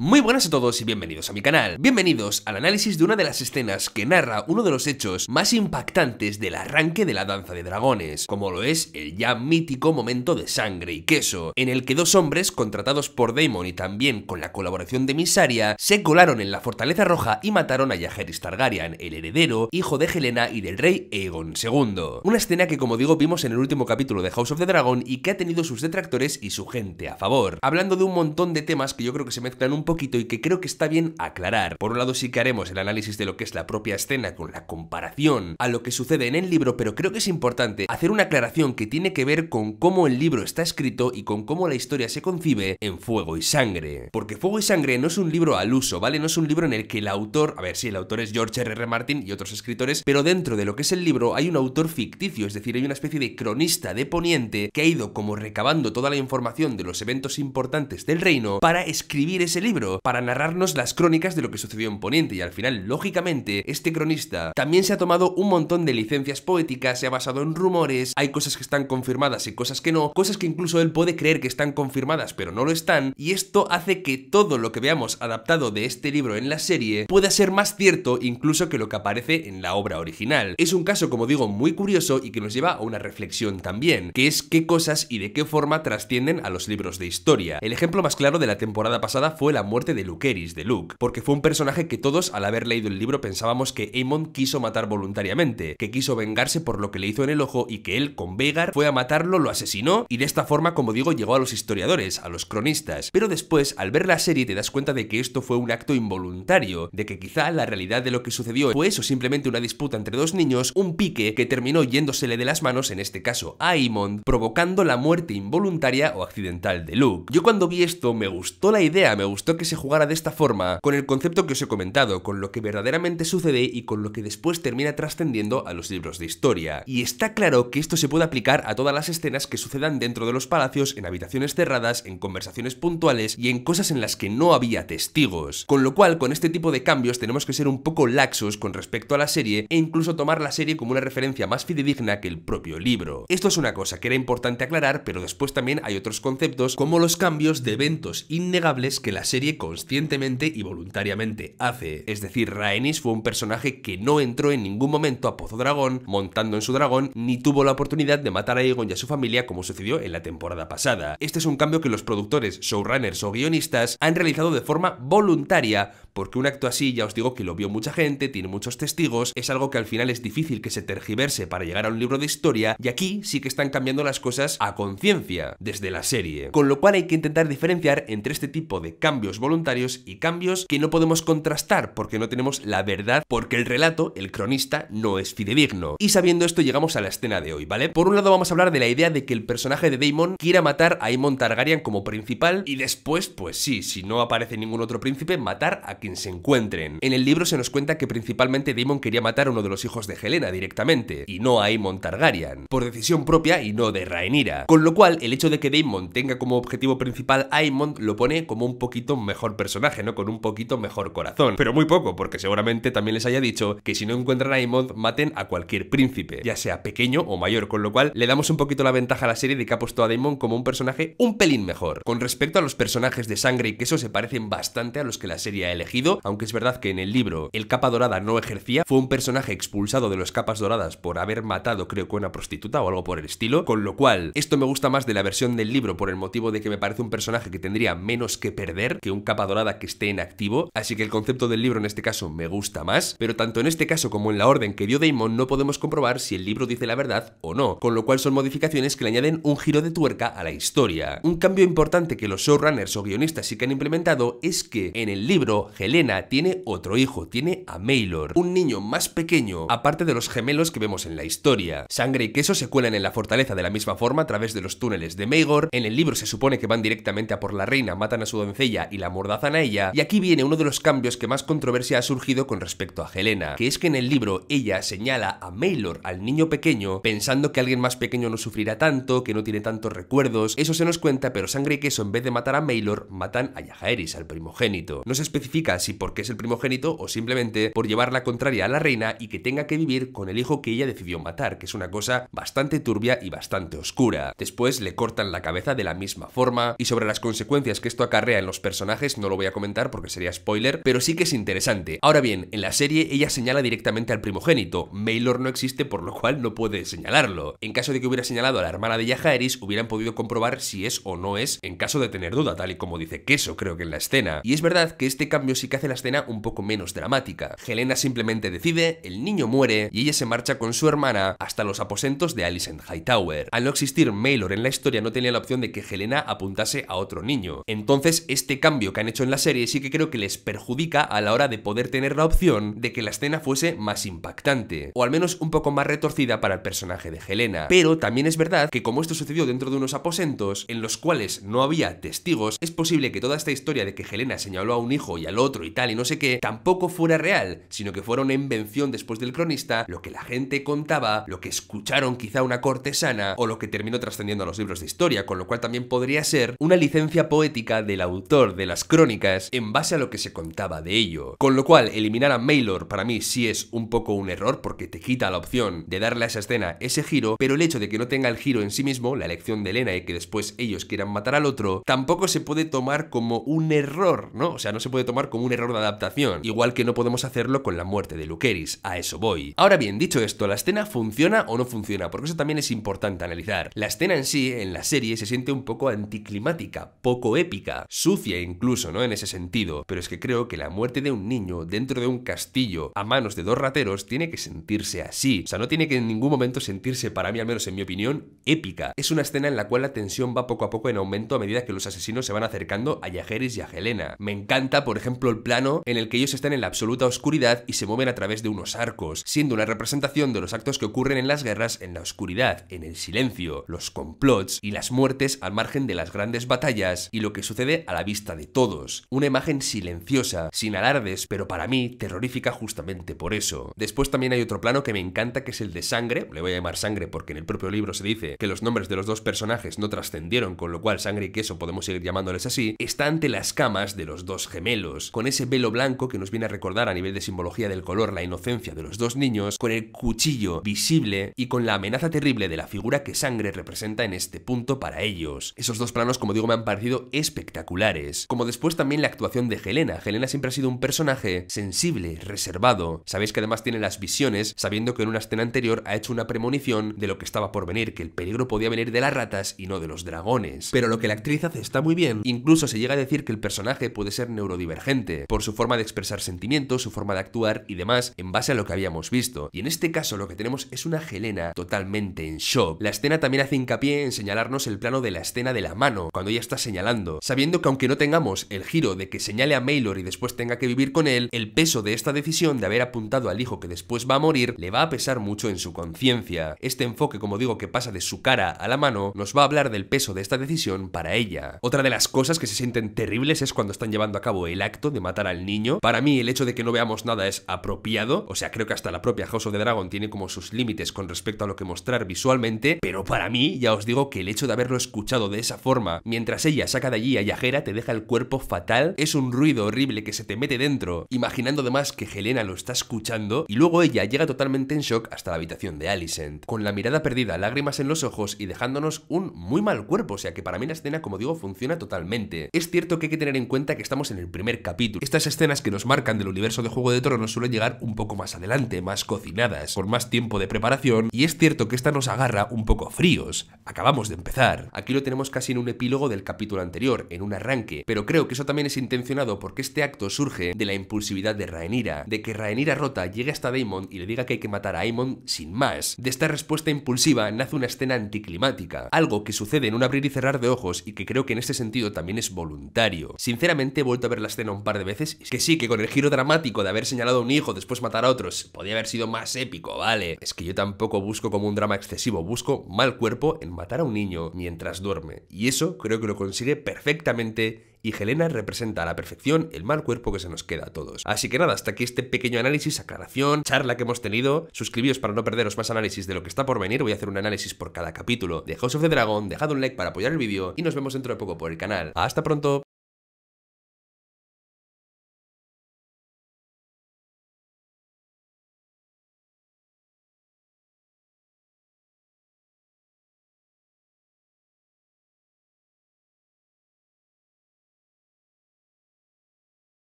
Muy buenas a todos y bienvenidos a mi canal. Bienvenidos al análisis de una de las escenas que narra uno de los hechos más impactantes del arranque de la danza de dragones, como lo es el ya mítico momento de sangre y queso, en el que dos hombres contratados por Daemon y también con la colaboración de Mysaria se colaron en la Fortaleza Roja y mataron a Jaehaerys Targaryen, el heredero, hijo de Helaena y del rey Aegon II. Una escena que, como digo, vimos en el último capítulo de House of the Dragon y que ha tenido sus detractores y su gente a favor, hablando de un montón de temas que yo creo que se mezclan un poquito y que creo que está bien aclarar. Por un lado sí que haremos el análisis de lo que es la propia escena con la comparación a lo que sucede en el libro, pero creo que es importante hacer una aclaración que tiene que ver con cómo el libro está escrito y con cómo la historia se concibe en Fuego y Sangre. Porque Fuego y Sangre no es un libro al uso, ¿vale? No es un libro en el que el autor, a ver, sí, el autor es George R.R. Martin y otros escritores, pero dentro de lo que es el libro hay un autor ficticio, es decir, hay una especie de cronista de Poniente que ha ido como recabando toda la información de los eventos importantes del reino para escribir ese libro, para narrarnos las crónicas de lo que sucedió en Poniente, y al final, lógicamente, este cronista también se ha tomado un montón de licencias poéticas, se ha basado en rumores, hay cosas que están confirmadas y cosas que no, cosas que incluso él puede creer que están confirmadas pero no lo están, y esto hace que todo lo que veamos adaptado de este libro en la serie pueda ser más cierto incluso que lo que aparece en la obra original. Es un caso, como digo, muy curioso y que nos lleva a una reflexión también, que es qué cosas y de qué forma trascienden a los libros de historia. El ejemplo más claro de la temporada pasada fue la muerte de Lucerys, de Luke, porque fue un personaje que todos, al haber leído el libro, pensábamos que Aemon quiso matar voluntariamente, que quiso vengarse por lo que le hizo en el ojo y que él, con Vhagar, fue a matarlo, lo asesinó y de esta forma, como digo, llegó a los historiadores, a los cronistas. Pero después, al ver la serie, te das cuenta de que esto fue un acto involuntario, de que quizá la realidad de lo que sucedió fue eso, simplemente una disputa entre dos niños, un pique que terminó yéndosele de las manos, en este caso a Aemon, provocando la muerte involuntaria o accidental de Luke. Yo cuando vi esto me gustó la idea, me gustó que se jugara de esta forma, con el concepto que os he comentado, con lo que verdaderamente sucede y con lo que después termina trascendiendo a los libros de historia. Y está claro que esto se puede aplicar a todas las escenas que sucedan dentro de los palacios, en habitaciones cerradas, en conversaciones puntuales y en cosas en las que no había testigos. Con lo cual, con este tipo de cambios tenemos que ser un poco laxos con respecto a la serie e incluso tomar la serie como una referencia más fidedigna que el propio libro. Esto es una cosa que era importante aclarar, pero después también hay otros conceptos como los cambios de eventos innegables que la serie conscientemente y voluntariamente hace. Es decir, Rhaenys fue un personaje que no entró en ningún momento a Pozo Dragón montando en su dragón, ni tuvo la oportunidad de matar a Aegon y a su familia como sucedió en la temporada pasada. Este es un cambio que los productores, showrunners o guionistas han realizado de forma voluntaria, porque un acto así, ya os digo que lo vio mucha gente, tiene muchos testigos, es algo que al final es difícil que se tergiverse para llegar a un libro de historia, y aquí sí que están cambiando las cosas a conciencia desde la serie. Con lo cual hay que intentar diferenciar entre este tipo de cambios voluntarios y cambios que no podemos contrastar porque no tenemos la verdad, porque el relato, el cronista, no es fidedigno. Y sabiendo esto llegamos a la escena de hoy, ¿vale? Por un lado vamos a hablar de la idea de que el personaje de Daemon quiera matar a Aemon Targaryen como principal y después, pues sí, si no aparece ningún otro príncipe, matar a quien se encuentren. En el libro se nos cuenta que principalmente Daemon quería matar a uno de los hijos de Helaena directamente, y no a Aemon Targaryen, por decisión propia y no de Rhaenyra. Con lo cual, el hecho de que Daemon tenga como objetivo principal a Aemon lo pone como un poquito mejor personaje, ¿no? Con un poquito mejor corazón. Pero muy poco, porque seguramente también les haya dicho que si no encuentran a Aemon, maten a cualquier príncipe, ya sea pequeño o mayor, con lo cual le damos un poquito la ventaja a la serie de que ha puesto a Daemon como un personaje un pelín mejor. Con respecto a los personajes de Sangre y Queso, se parecen bastante a los que la serie ha elegido, aunque es verdad que en el libro el Capa Dorada no ejercía, fue un personaje expulsado de los Capas Doradas por haber matado, creo que una prostituta o algo por el estilo, con lo cual esto me gusta más de la versión del libro por el motivo de que me parece un personaje que tendría menos que perder que un Capa Dorada que esté en activo, así que el concepto del libro en este caso me gusta más, pero tanto en este caso como en la orden que dio Daemon no podemos comprobar si el libro dice la verdad o no, con lo cual son modificaciones que le añaden un giro de tuerca a la historia. Un cambio importante que los showrunners o guionistas sí que han implementado es que en el libro Helaena tiene otro hijo, tiene a Maelor, un niño más pequeño, aparte de los gemelos que vemos en la historia. Sangre y Queso se cuelan en la fortaleza de la misma forma a través de los túneles de Maegor, en el libro se supone que van directamente a por la reina, matan a su doncella y la amordazan a ella, y aquí viene uno de los cambios que más controversia ha surgido con respecto a Helaena, que es que en el libro ella señala a Maelor, al niño pequeño, pensando que alguien más pequeño no sufrirá tanto, que no tiene tantos recuerdos, eso se nos cuenta, pero Sangre y Queso en vez de matar a Maelor, matan a Jaehaerys, al primogénito. No se especifica explica si porque es el primogénito o simplemente por llevar la contraria a la reina y que tenga que vivir con el hijo que ella decidió matar, que es una cosa bastante turbia y bastante oscura. Después le cortan la cabeza de la misma forma, y sobre las consecuencias que esto acarrea en los personajes no lo voy a comentar porque sería spoiler, pero sí que es interesante. Ahora bien, en la serie ella señala directamente al primogénito, Maelor no existe, por lo cual no puede señalarlo. En caso de que hubiera señalado a la hermana de Jaehaerys, hubieran podido comprobar si es o no es, en caso de tener duda, tal y como dice Queso, creo que en la escena. Y es verdad que este cambio sí que hace la escena un poco menos dramática. Helena simplemente decide, el niño muere y ella se marcha con su hermana hasta los aposentos de Alicent Hightower. Al no existir Maelor en la historia, no tenía la opción de que Helena apuntase a otro niño. Entonces, este cambio que han hecho en la serie sí que creo que les perjudica a la hora de poder tener la opción de que la escena fuese más impactante, o al menos un poco más retorcida para el personaje de Helena. Pero también es verdad que como esto sucedió dentro de unos aposentos en los cuales no había testigos, es posible que toda esta historia de que Helena señaló a un hijo y al otro y tal y no sé qué, tampoco fuera real, sino que fuera una invención después del cronista, lo que la gente contaba, lo que escucharon quizá una cortesana o lo que terminó trascendiendo a los libros de historia, con lo cual también podría ser una licencia poética del autor de las crónicas en base a lo que se contaba de ello. Con lo cual, eliminar a Maelor para mí sí es un poco un error porque te quita la opción de darle a esa escena ese giro, pero el hecho de que no tenga el giro en sí mismo, la elección de Elena y que después ellos quieran matar al otro, tampoco se puede tomar como un error, ¿no? O sea, no se puede tomar como un error de adaptación, igual que no podemos hacerlo con la muerte de Lucerys, a eso voy. Ahora bien, dicho esto, ¿la escena funciona o no funciona? Porque eso también es importante analizar. La escena en sí, en la serie, se siente un poco anticlimática, poco épica, sucia incluso, ¿no? En ese sentido, pero es que creo que la muerte de un niño dentro de un castillo a manos de dos rateros tiene que sentirse así, o sea, no tiene que en ningún momento sentirse, para mí al menos en mi opinión, épica. Es una escena en la cual la tensión va poco a poco en aumento a medida que los asesinos se van acercando a Jaehaerys y a Helena. Me encanta, por ejemplo, el plano en el que ellos están en la absoluta oscuridad y se mueven a través de unos arcos, siendo una representación de los actos que ocurren en las guerras en la oscuridad, en el silencio, los complots y las muertes al margen de las grandes batallas y lo que sucede a la vista de todos. Una imagen silenciosa, sin alardes, pero para mí terrorífica justamente por eso. Después también hay otro plano que me encanta, que es el de Sangre, le voy a llamar Sangre porque en el propio libro se dice que los nombres de los dos personajes no trascendieron, con lo cual Sangre y Queso podemos seguir llamándoles así. Está ante las camas de los dos gemelos, con ese velo blanco que nos viene a recordar a nivel de simbología del color la inocencia de los dos niños, con el cuchillo visible y con la amenaza terrible de la figura que Sangre representa en este punto para ellos. Esos dos planos, como digo, me han parecido espectaculares. Como después también la actuación de Helena. Helena siempre ha sido un personaje sensible, reservado. Sabéis que además tiene las visiones, sabiendo que en una escena anterior ha hecho una premonición de lo que estaba por venir, que el peligro podía venir de las ratas y no de los dragones. Pero lo que la actriz hace está muy bien. Incluso se llega a decir que el personaje puede ser neurodivergente, por su forma de expresar sentimientos, su forma de actuar y demás, en base a lo que habíamos visto. Y en este caso lo que tenemos es una Helena totalmente en shock. La escena también hace hincapié en señalarnos el plano de la escena de la mano, cuando ella está señalando, sabiendo que aunque no tengamos el giro de que señale a Maelor y después tenga que vivir con él, el peso de esta decisión de haber apuntado al hijo que después va a morir le va a pesar mucho en su conciencia. Este enfoque, como digo, que pasa de su cara a la mano, nos va a hablar del peso de esta decisión para ella. Otra de las cosas que se sienten terribles es cuando están llevando a cabo el acto de matar al niño. Para mí el hecho de que no veamos nada es apropiado, o sea, creo que hasta la propia House of the Dragon tiene como sus límites con respecto a lo que mostrar visualmente, pero para mí ya os digo que el hecho de haberlo escuchado de esa forma mientras ella saca de allí a Jaehaera te deja el cuerpo fatal, es un ruido horrible que se te mete dentro, imaginando además que Helena lo está escuchando, y luego ella llega totalmente en shock hasta la habitación de Alicent, con la mirada perdida, lágrimas en los ojos y dejándonos un muy mal cuerpo, o sea que para mí la escena, como digo, funciona totalmente. Es cierto que hay que tener en cuenta que estamos en el primer capítulo. Estas escenas que nos marcan del universo de Juego de Tronos suelen llegar un poco más adelante, más cocinadas, con más tiempo de preparación, y es cierto que esta nos agarra un poco fríos. Acabamos de empezar. Aquí lo tenemos casi en un epílogo del capítulo anterior, en un arranque, pero creo que eso también es intencionado porque este acto surge de la impulsividad de Rhaenyra, de que Rhaenyra rota llegue hasta Daemon y le diga que hay que matar a Aemon sin más. De esta respuesta impulsiva nace una escena anticlimática, algo que sucede en un abrir y cerrar de ojos y que creo que en este sentido también es voluntario. Sinceramente he vuelto a ver la escena un par de veces, que sí, que con el giro dramático de haber señalado a un hijo, después matar a otros, podía haber sido más épico, vale. Es que yo tampoco busco como un drama excesivo, busco mal cuerpo en matar a un niño mientras duerme, y eso creo que lo consigue perfectamente. Y Helena representa a la perfección el mal cuerpo que se nos queda a todos. Así que nada, hasta aquí este pequeño análisis, aclaración, charla que hemos tenido. Suscribíos para no perderos más análisis de lo que está por venir. Voy a hacer un análisis por cada capítulo de House of the Dragon. Dejad un like para apoyar el vídeo y nos vemos dentro de poco por el canal. ¡Hasta pronto!